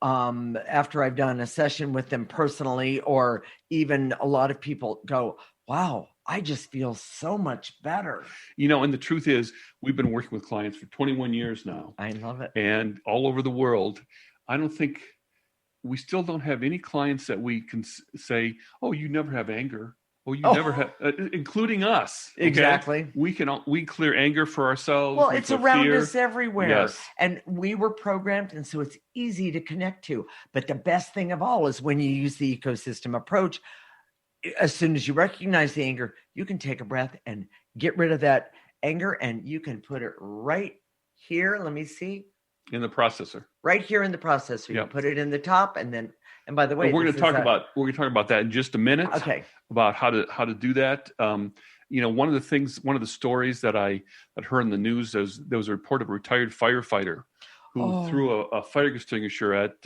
Speaker 2: after I've done a session with them personally, or even a lot of people go, wow, I just feel so much better.
Speaker 1: And the truth is, we've been working with clients for 21 years now.
Speaker 2: I love it.
Speaker 1: And all over the world. We still don't have any clients that we can say, oh, you never have anger. Oh, you never have, including us. Okay?
Speaker 2: Exactly.
Speaker 1: We clear anger for ourselves.
Speaker 2: Well, it's around us everywhere.
Speaker 1: Yes.
Speaker 2: And we were programmed, and so it's easy to connect to. But the best thing of all is when you use the ecosystem approach, as soon as you recognize the anger, you can take a breath and get rid of that anger, and you can put it right here. Let me see.
Speaker 1: In the processor.
Speaker 2: Right here in the processor. You put it in the top, and by the way,
Speaker 1: we're going to talk about that in just a minute.
Speaker 2: Okay.
Speaker 1: About how to do that. One of the stories that I had heard in the news, there was a report of a retired firefighter who threw a fire extinguisher at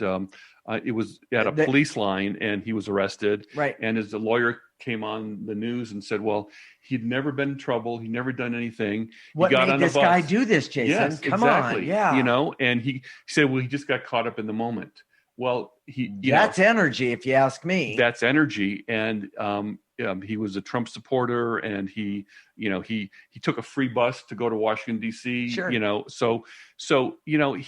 Speaker 1: it was at a police line, and he was arrested.
Speaker 2: Right.
Speaker 1: And as the lawyer came on the news and said, well, he'd never been in trouble. He'd never done anything.
Speaker 2: What
Speaker 1: he got
Speaker 2: made
Speaker 1: on
Speaker 2: this
Speaker 1: a bus.
Speaker 2: guy do this, Jason?
Speaker 1: Yes,
Speaker 2: Come
Speaker 1: exactly.
Speaker 2: on. Yeah.
Speaker 1: You know, and he said, well, he just got caught up in the moment. Well,
Speaker 2: that's energy, if you ask me.
Speaker 1: That's energy. And he was a Trump supporter, and he took a free bus to go to Washington, D.C.
Speaker 2: Sure.
Speaker 1: You know, so and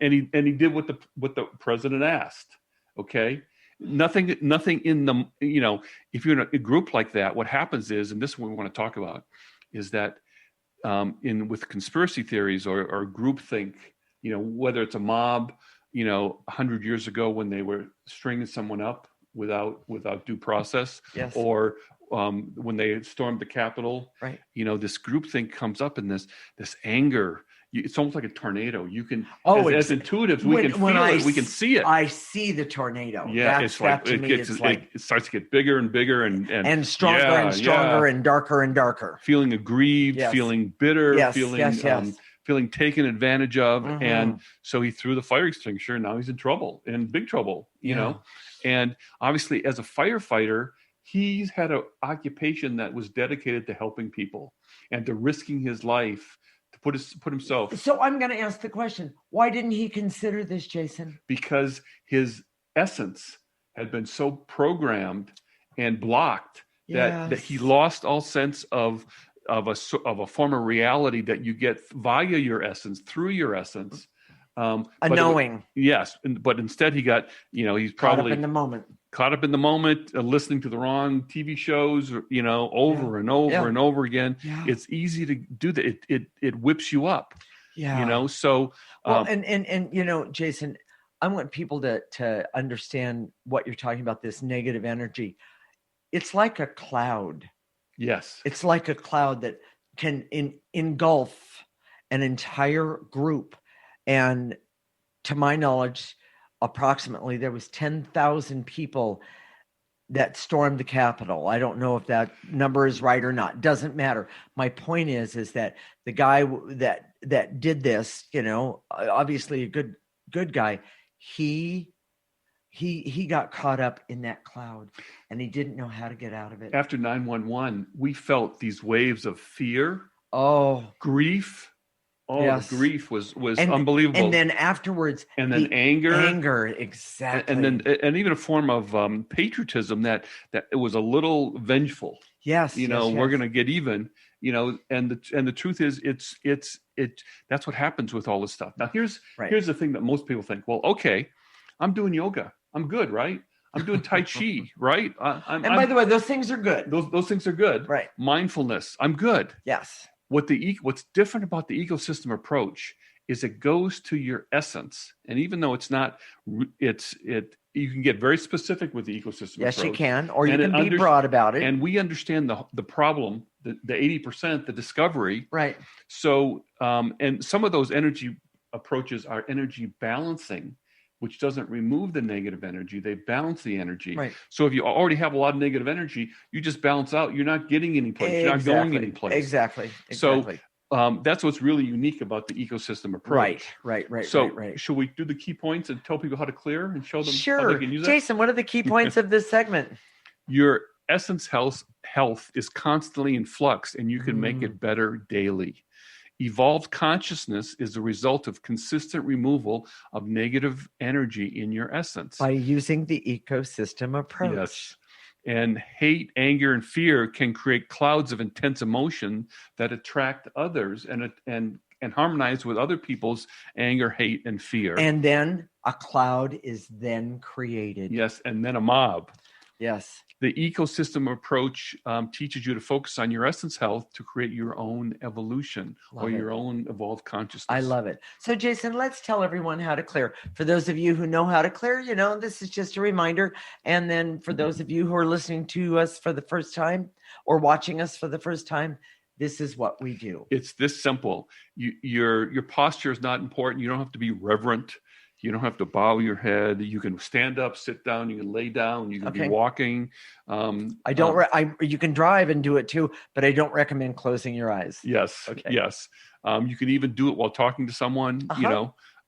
Speaker 1: he did what the president asked. Okay. Nothing in the, if you're in a group like that, what happens is, and this is what we want to talk about, is that with conspiracy theories or groupthink, whether it's a mob, 100 years ago when they were stringing someone up without due process,
Speaker 2: yes.
Speaker 1: or when they stormed the Capitol,
Speaker 2: right?
Speaker 1: This groupthink comes up in this anger. It's almost like a tornado. You can, as intuitives, we can feel it. We can see it.
Speaker 2: I see the tornado.
Speaker 1: Yeah, it starts to get bigger and bigger and
Speaker 2: stronger and stronger and darker.
Speaker 1: Feeling aggrieved,
Speaker 2: yes.
Speaker 1: feeling bitter,
Speaker 2: yes.
Speaker 1: feeling taken advantage of.
Speaker 2: Mm-hmm.
Speaker 1: And so he threw the fire extinguisher, and now he's in trouble, in big trouble, you know. And obviously, as a firefighter, he's had an occupation that was dedicated to helping people and to risking his life to put himself.
Speaker 2: So I'm going to ask the question, why didn't he consider this, Jason?
Speaker 1: Because his essence had been so programmed and blocked that he lost all sense of a form of reality that you get via your essence, through your essence.
Speaker 2: Knowing.
Speaker 1: Yes. But instead he got, he's probably caught up in the moment, listening to the wrong TV shows, over and over and over again. Yeah. It's easy to do that. It whips you up, so.
Speaker 2: Well, and Jason, I want people to understand what you're talking about, this negative energy. It's like a cloud.
Speaker 1: Yes.
Speaker 2: It's like a cloud that can engulf an entire group. And to my knowledge, approximately there was 10,000 people that stormed the Capitol. I don't know if that number is right or not. Doesn't matter. My point is that the guy that did this, obviously a good guy, he got caught up in that cloud, and he didn't know how to get out of it.
Speaker 1: After 9/11, we felt these waves of fear, grief.
Speaker 2: Yes.
Speaker 1: The grief was unbelievable.
Speaker 2: And then afterwards,
Speaker 1: and then anger,
Speaker 2: exactly.
Speaker 1: And even a form of patriotism that it was a little vengeful.
Speaker 2: Yes,
Speaker 1: we're going to get even. And the truth is, it's that's what happens with all this stuff. Now, here's the thing that most people think. Well, okay, I'm doing yoga. I'm good, right? I'm doing Tai Chi, right?
Speaker 2: By the way, those things are good.
Speaker 1: Those things are good.
Speaker 2: Right.
Speaker 1: Mindfulness. I'm good.
Speaker 2: Yes.
Speaker 1: What's different about the ecosystem approach is it goes to your essence. And even though it's not, you can get very specific with the ecosystem approach.
Speaker 2: Yes, you can, or you can be broad about it.
Speaker 1: And we understand the problem, the 80%, the discovery.
Speaker 2: Right.
Speaker 1: So, and some of those energy approaches are energy balancing, which doesn't remove the negative energy. They balance the energy.
Speaker 2: Right.
Speaker 1: So if you already have a lot of negative energy, you just balance out. You're not getting any place. You're not going any place.
Speaker 2: Exactly.
Speaker 1: So that's what's really unique about the ecosystem approach.
Speaker 2: Right.
Speaker 1: So should we do the key points and tell people how to clear and show them how they can use it?
Speaker 2: Jason, what are the key points of this segment?
Speaker 1: Your essence health is constantly in flux, and you can make it better daily. Evolved consciousness is the result of consistent removal of negative energy in your essence.
Speaker 2: By using the ecosystem approach.
Speaker 1: Yes. And hate, anger, and fear can create clouds of intense emotion that attract others and harmonize with other people's anger, hate, and fear.
Speaker 2: And then a cloud is then created.
Speaker 1: Yes, and then a mob.
Speaker 2: Yes.
Speaker 1: The ecosystem approach teaches you to focus on your essence health to create your own evolution your own evolved consciousness.
Speaker 2: I love it. So, Jason, let's tell everyone how to clear. For those of you who know how to clear, this is just a reminder. And then for those of you who are listening to us for the first time or watching us for the first time, this is what we do.
Speaker 1: It's this simple. Your posture is not important. You don't have to be reverent. You don't have to bow your head. You can stand up, sit down. You can lay down. You can be walking.
Speaker 2: You can drive and do it too, but I don't recommend closing your eyes.
Speaker 1: Yes. Okay. Yes. You can even do it while talking to someone.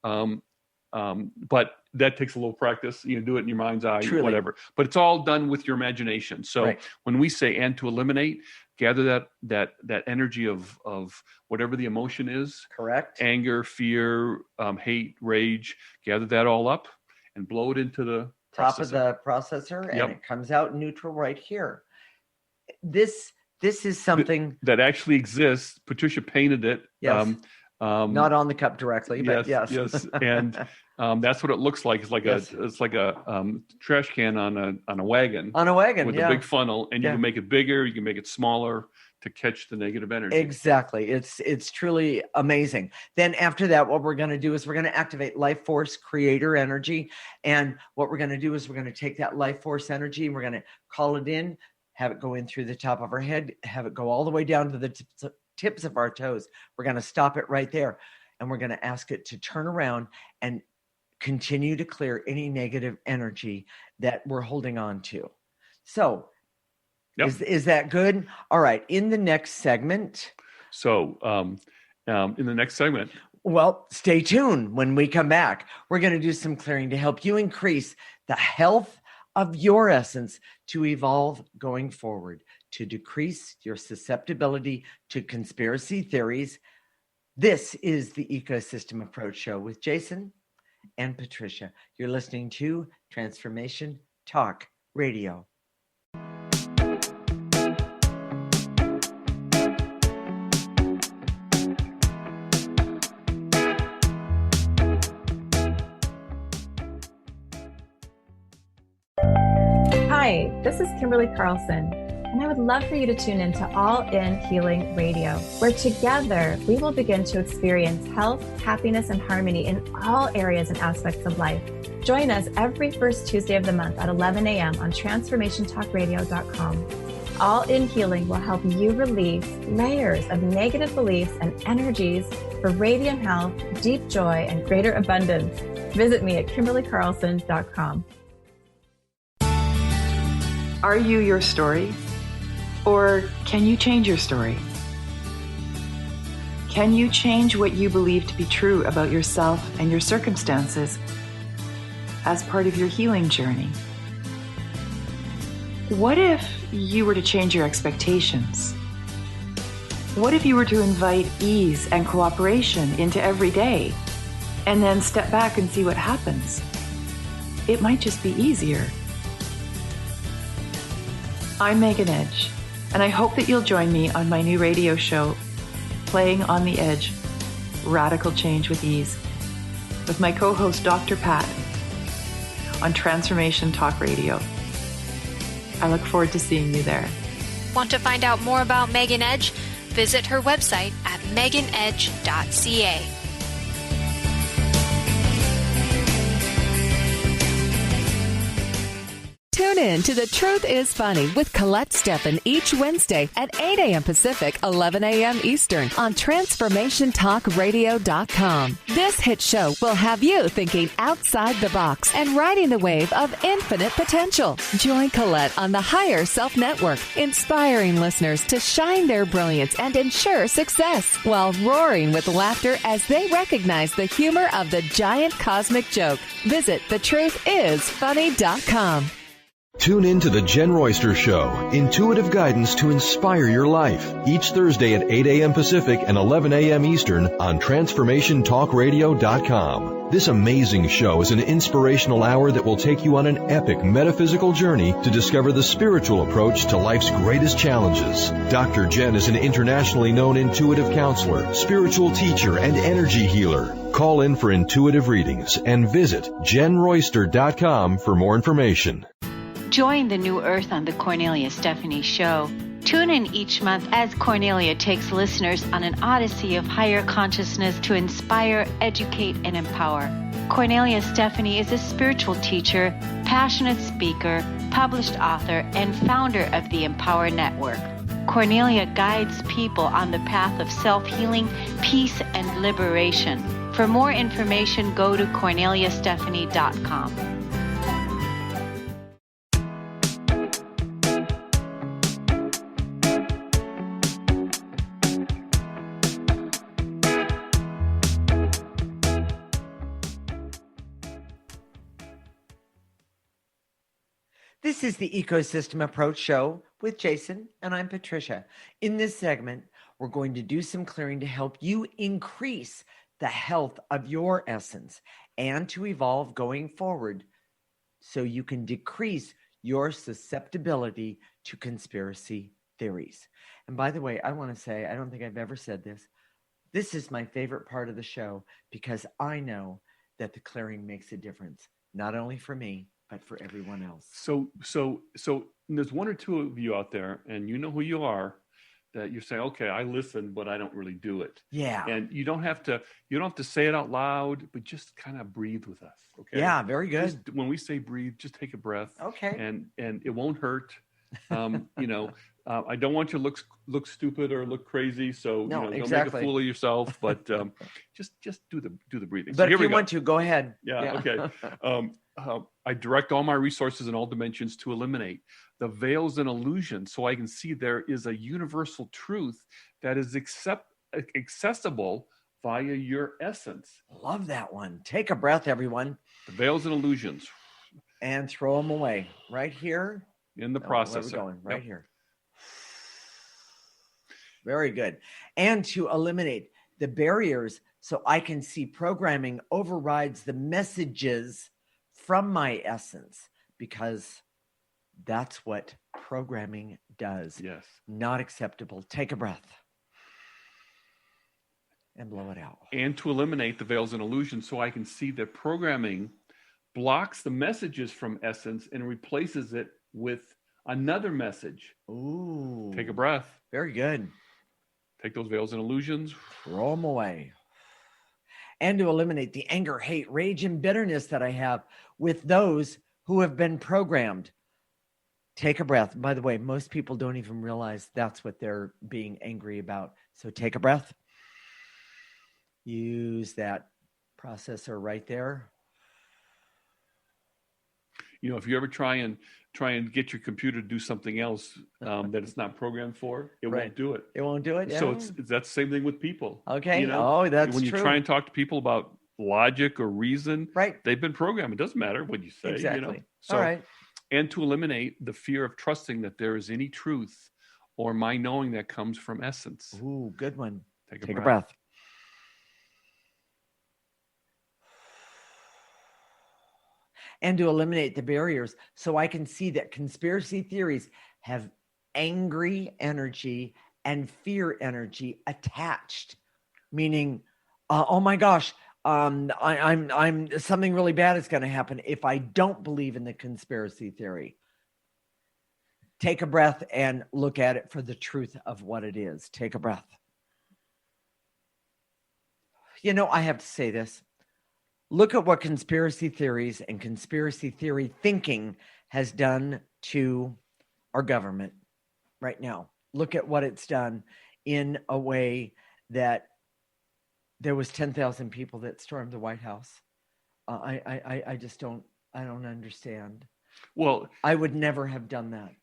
Speaker 1: But that takes a little practice. You do it in your mind's eye,
Speaker 2: Truly.
Speaker 1: whatever. But it's all done with your imagination. So
Speaker 2: Right.
Speaker 1: when we say and to eliminate, gather that energy of whatever the emotion is.
Speaker 2: Correct.
Speaker 1: Anger, fear, hate, rage. Gather that all up and blow it into the
Speaker 2: Top
Speaker 1: processor.
Speaker 2: of the processor, and
Speaker 1: Yep.
Speaker 2: it comes out neutral right here. This is something
Speaker 1: that actually exists. Patricia painted it.
Speaker 2: Yes. Not on the cup directly, but yes.
Speaker 1: And that's what it looks like. It's like
Speaker 2: Yes.
Speaker 1: a trash can on a wagon.
Speaker 2: On a wagon,
Speaker 1: with
Speaker 2: yeah.
Speaker 1: a big funnel, and you can make it bigger, you can make it smaller to catch the negative energy.
Speaker 2: Exactly. It's truly amazing. Then after that, what we're going to do is we're going to activate life force creator energy. And what we're going to do is we're going to take that life force energy and we're going to call it in, have it go in through the top of our head, have it go all the way down to the tips of our toes. We're going to stop it right there. And we're going to ask it to turn around and continue to clear any negative energy that we're holding on to. So
Speaker 1: Yep.
Speaker 2: is that good? All right. In the next segment.
Speaker 1: So in the next segment.
Speaker 2: Well, stay tuned. When we come back, we're going to do some clearing to help you increase the health of your essence to evolve going forward, to decrease your susceptibility to conspiracy theories. This is the Ecosystem Approach Show with Jason and Patricia. You're listening to Transformation Talk Radio.
Speaker 11: Hi, this is Kimberly Carlson, and I would love for you to tune in to All In Healing Radio, where together we will begin to experience health, happiness, and harmony in all areas and aspects of life. Join us every first Tuesday of the month at 11 a.m. on transformationtalkradio.com. All In Healing will help you release layers of negative beliefs and energies for radiant health, deep joy, and greater abundance. Visit me at KimberlyCarlson.com.
Speaker 12: Are you your story? Or can you change your story? Can you change what you believe to be true about yourself and your circumstances as part of your healing journey? What if you were to change your expectations? What if you were to invite ease and cooperation into every day and then step back and see what happens? It might just be easier. I'm Megan Edge, and I hope that you'll join me on my new radio show, Playing on the Edge, Radical Change with Ease, with my co-host Dr. Pat on Transformation Talk Radio. I look forward to seeing you there.
Speaker 13: Want to find out more about Megan Edge? Visit her website at meganedge.ca.
Speaker 14: Tune in to The Truth is Funny with Colette Steffen each Wednesday at 8 a.m. Pacific, 11 a.m. Eastern on TransformationTalkRadio.com. This hit show will have you thinking outside the box and riding the wave of infinite potential. Join Colette on the Higher Self Network, inspiring listeners to shine their brilliance and ensure success while roaring with laughter as they recognize the humor of the giant cosmic joke. Visit TheTruthIsFunny.com.
Speaker 15: Tune in to The Jen Royster Show, intuitive guidance to inspire your life, each Thursday at 8 a.m. Pacific and 11 a.m. Eastern on TransformationTalkRadio.com. This amazing show is an inspirational hour that will take you on an epic metaphysical journey to discover the spiritual approach to life's greatest challenges. Dr. Jen is an internationally known intuitive counselor, spiritual teacher, and energy healer. Call in for intuitive readings and visit JenRoyster.com for more information.
Speaker 16: Join the New Earth on the Cornelia Stephanie Show. Tune in each month as Cornelia takes listeners on an odyssey of higher consciousness to inspire, educate, and empower. Cornelia Stephanie is a spiritual teacher, passionate speaker, published author, and founder of the Empower Network. Cornelia guides people on the path of self-healing, peace, and liberation. For more information, go to CorneliaStephanie.com.
Speaker 2: This is the Ecosystem Approach Show with Jason, and I'm Patricia. In this segment, we're going to do some clearing to help you increase the health of your essence and to evolve going forward so you can decrease your susceptibility to conspiracy theories. And by the way, I want to say, I don't think I've ever said this. This is my favorite part of the show because I know that the clearing makes a difference, not only for me, but for everyone else.
Speaker 1: So there's one or two of you out there, and you know who you are, that you say, okay, I listen, but I don't really do it.
Speaker 2: Yeah.
Speaker 1: And you don't have to say it out loud, but just kind of breathe with us. Okay.
Speaker 2: Yeah, very good.
Speaker 1: Just, when we say breathe, just take a breath.
Speaker 2: Okay.
Speaker 1: And it won't hurt. I don't want you to look stupid or look crazy. So don't make a fool of yourself, but just do the breathing.
Speaker 2: But
Speaker 1: so
Speaker 2: if you want to, go ahead.
Speaker 1: Yeah. Okay. I direct all my resources in all dimensions to eliminate the veils and illusions so I can see there is a universal truth that is accessible via your essence.
Speaker 2: Love that one. Take a breath, everyone.
Speaker 1: The veils and illusions.
Speaker 2: And throw them away right here.
Speaker 1: In the processor.
Speaker 2: Where are we going? Right here. Very good. And to eliminate the barriers so I can see programming overrides the messages from my essence, because that's what programming does.
Speaker 1: Yes.
Speaker 2: Not acceptable. Take a breath and blow it out.
Speaker 1: And to eliminate the veils and illusions so I can see that programming blocks the messages from essence and replaces it with another message.
Speaker 2: Ooh.
Speaker 1: Take a breath.
Speaker 2: Very good.
Speaker 1: Take those veils and illusions.
Speaker 2: Throw them away. And to eliminate the anger, hate, rage, and bitterness that I have with those who have been programmed. Take a breath. By the way, most people don't even realize that's what they're being angry about. So take a breath. Use that processor right there.
Speaker 1: If you ever try and get your computer to do something else that it's not programmed for, it won't do it.
Speaker 2: It won't do it. Yeah.
Speaker 1: So that's the same thing with people.
Speaker 2: Okay. That's
Speaker 1: when you
Speaker 2: true.
Speaker 1: try and talk to people about logic or reason,
Speaker 2: right?
Speaker 1: They've been programmed. It doesn't matter what you say.
Speaker 2: Exactly.
Speaker 1: So,
Speaker 2: all right.
Speaker 1: And to eliminate the fear of trusting that there is any truth or my knowing that comes from essence.
Speaker 2: Ooh, good one.
Speaker 1: Take
Speaker 2: a breath. And to eliminate the barriers so I can see that conspiracy theories have angry energy and fear energy attached, meaning, oh my gosh, I'm something really bad is going to happen if I don't believe in the conspiracy theory. Take a breath and look at it for the truth of what it is. Take a breath. I have to say this. Look at what conspiracy theories and conspiracy theory thinking has done to our government right now. Look at what it's done in a way that there was 10,000 people that stormed the White House. I don't understand.
Speaker 1: Well,
Speaker 2: I would never have done that.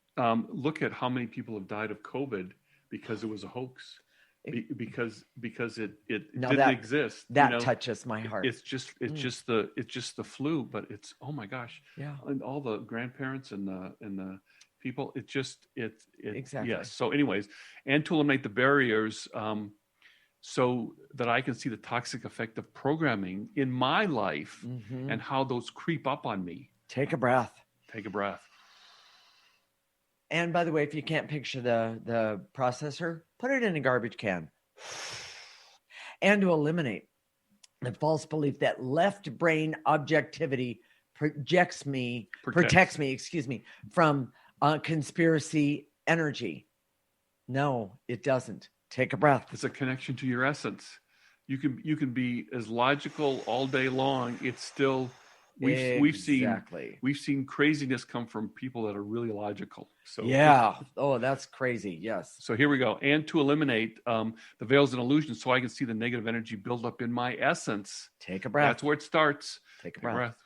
Speaker 1: Look at how many people have died of COVID because it was a hoax. Because it didn't exist.
Speaker 2: That touches my heart.
Speaker 1: It's just the flu, but it's, oh my gosh.
Speaker 2: Yeah.
Speaker 1: And all the grandparents and the people,
Speaker 2: exactly.
Speaker 1: Yes. So anyways, and to eliminate the barriers, so that I can see the toxic effect of programming in my life and how those creep up on me.
Speaker 2: Take a breath.
Speaker 1: Take a breath.
Speaker 2: And by the way, if you can't picture the processor, put it in a garbage can. And to eliminate the false belief that left brain objectivity protects me from conspiracy energy. No, it doesn't. Take a breath.
Speaker 1: It's a connection to your essence. You can be as logical all day long. It's still we've seen craziness come from people that are really logical. So
Speaker 2: yeah. Oh, that's crazy. Yes.
Speaker 1: So here we go. And to eliminate the veils and illusions so I can see the negative energy build up in my essence.
Speaker 2: Take a breath.
Speaker 1: That's where it starts.
Speaker 2: Take a breath.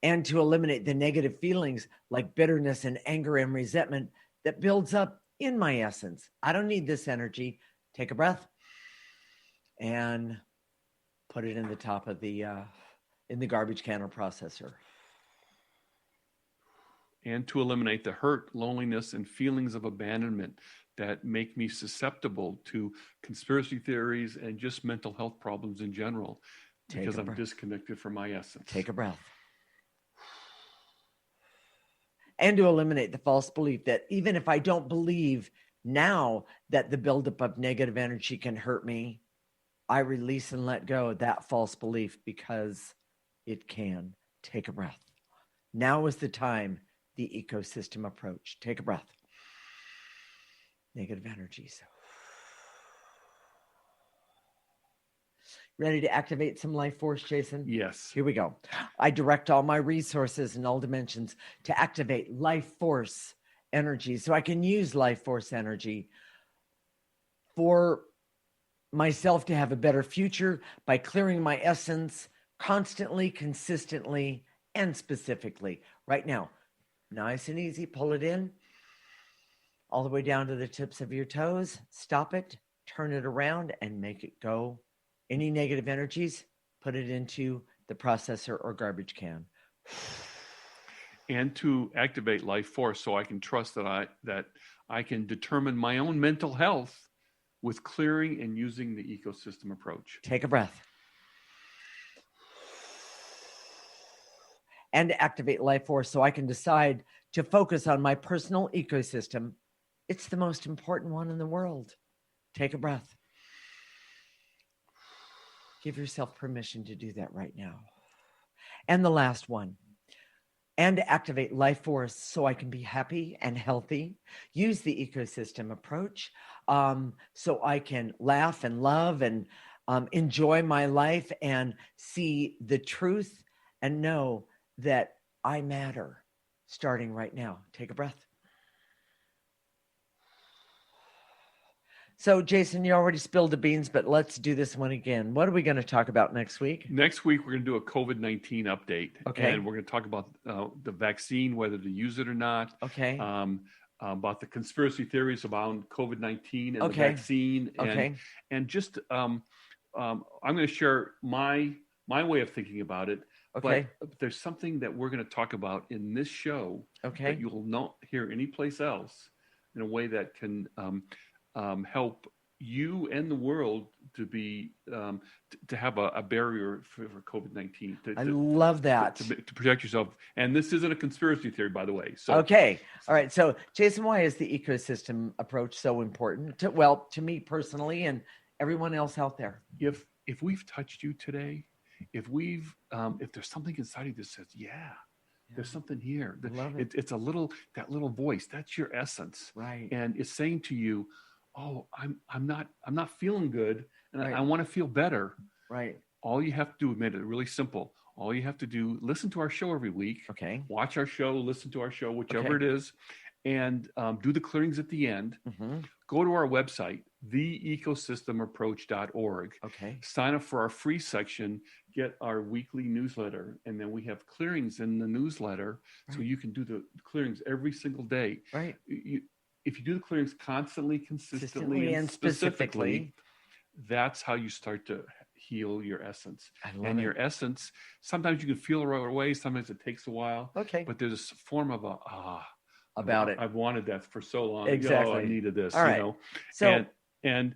Speaker 2: And to eliminate the negative feelings like bitterness and anger and resentment that builds up in my essence. I don't need this energy. Take a breath and put it in the top of the in the garbage can or processor.
Speaker 1: And to eliminate the hurt, loneliness, and feelings of abandonment that make me susceptible to conspiracy theories and just mental health problems in general, because I'm disconnected from my essence.
Speaker 2: Take a breath. And to eliminate the false belief that even if I don't believe now that the buildup of negative energy can hurt me, I release and let go of that false belief because it can. Take a breath. Now is the time. The ecosystem approach. Take a breath. Negative energies. Ready to activate some life force, Jason?
Speaker 1: Yes.
Speaker 2: Here we go. I direct all my resources in all dimensions to activate life force energy so I can use life force energy for myself to have a better future by clearing my essence constantly, consistently, and specifically. Right now. Nice and easy. Pull it in all the way down to the tips of your toes. Stop it, turn it around, and make it go. Any negative energies, put it into the processor or garbage can.
Speaker 1: And to activate life force so I can trust that I can determine my own mental health with clearing and using the ecosystem approach.
Speaker 2: Take a breath. And to activate life force so I can decide to focus on my personal ecosystem. It's the most important one in the world. Take a breath. Give yourself permission to do that right now. And the last one. And to activate life force so I can be happy and healthy. Use the ecosystem approach so I can laugh and love and enjoy my life and see the truth and know that I matter starting right now. Take a breath. So, Jason, you already spilled the beans, but let's do this one again. What are we going to talk about next week?
Speaker 1: Next week, we're going to do a COVID-19 update.
Speaker 2: Okay.
Speaker 1: And we're going to talk about the vaccine, whether to use it or not.
Speaker 2: Okay.
Speaker 1: About the conspiracy theories about COVID-19 and the vaccine. And just, I'm going to share my way of thinking about it.
Speaker 2: Okay.
Speaker 1: But there's something that we're going to talk about in this show that you will not hear anyplace else in a way that can help you and the world to be to have a barrier for COVID-19.
Speaker 2: I love that.
Speaker 1: To protect yourself. And this isn't a conspiracy theory, by the way. So
Speaker 2: okay. All right. So, Jason, why is the ecosystem approach so important? To me personally and everyone else out there.
Speaker 1: If we've touched you today, if there's something inside you that says, there's something here.
Speaker 2: Love it.
Speaker 1: It's that little voice. That's your essence.
Speaker 2: Right.
Speaker 1: And it's saying to you, oh, I'm not feeling good, and I want to feel better.
Speaker 2: Right.
Speaker 1: All you have to do, admit it, really simple. All you have to do, listen to our show every week.
Speaker 2: Okay.
Speaker 1: Watch our show, listen to our show, whichever it is, and do the clearings at the end.
Speaker 2: Mm-hmm.
Speaker 1: Go to our website, theecosystemapproach.org.
Speaker 2: Okay.
Speaker 1: Sign up for our free section, get our weekly newsletter, and then we have clearings in the newsletter, so you can do the clearings every single day.
Speaker 2: Right.
Speaker 1: If you do the clearings constantly, consistently, and specifically, that's how you start to heal your essence. And your essence, sometimes you can feel it right away. Sometimes it takes a while.
Speaker 2: Okay.
Speaker 1: But there's a form of
Speaker 2: about it.
Speaker 1: I've wanted that for so long.
Speaker 2: Exactly.
Speaker 1: Oh, I needed this.
Speaker 2: All right.
Speaker 1: You know?
Speaker 2: So,
Speaker 1: and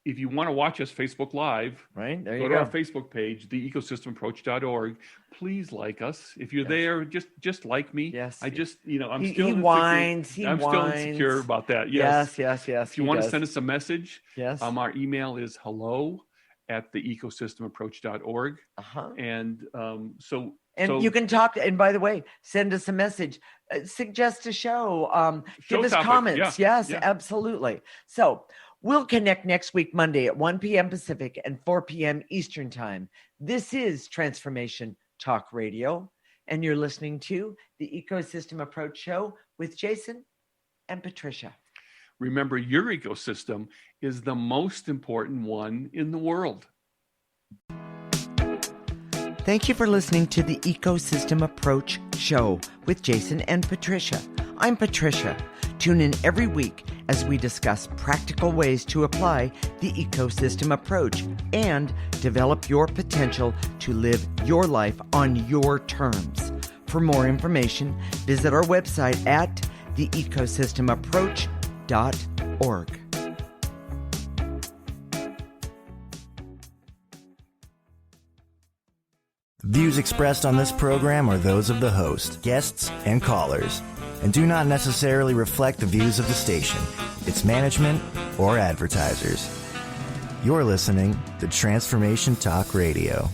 Speaker 1: if you want to watch us Facebook Live,
Speaker 2: right there,
Speaker 1: go to our Facebook page, theecosystemapproach.org. Please like us. If you're there, just like me.
Speaker 2: Yes.
Speaker 1: I just, I'm
Speaker 2: he
Speaker 1: still
Speaker 2: whines.
Speaker 1: I'm still insecure about that. Yes.
Speaker 2: Yes.
Speaker 1: If you want to send us a message,
Speaker 2: yes.
Speaker 1: Our email is hello@theecostemapproach.org. And so
Speaker 2: you can talk. And by the way, send us a message, suggest a show, give us comments. Yes, absolutely. So we'll connect next week, Monday at 1 p.m. Pacific and 4 p.m. Eastern Time. This is Transformation Talk Radio, and you're listening to the Ecosystem Approach Show with Jason and Patricia.
Speaker 1: Remember, your ecosystem is the most important one in the world.
Speaker 2: Thank you for listening to the Ecosystem Approach Show with Jason and Patricia. I'm Patricia. Tune in every week as we discuss practical ways to apply the ecosystem approach and develop your potential to live your life on your terms. For more information, visit our website at theecosystemapproach.org.
Speaker 17: Views expressed on this program are those of the host, guests, and callers, and do not necessarily reflect the views of the station, its management, or advertisers. You're listening to Transformation Talk Radio.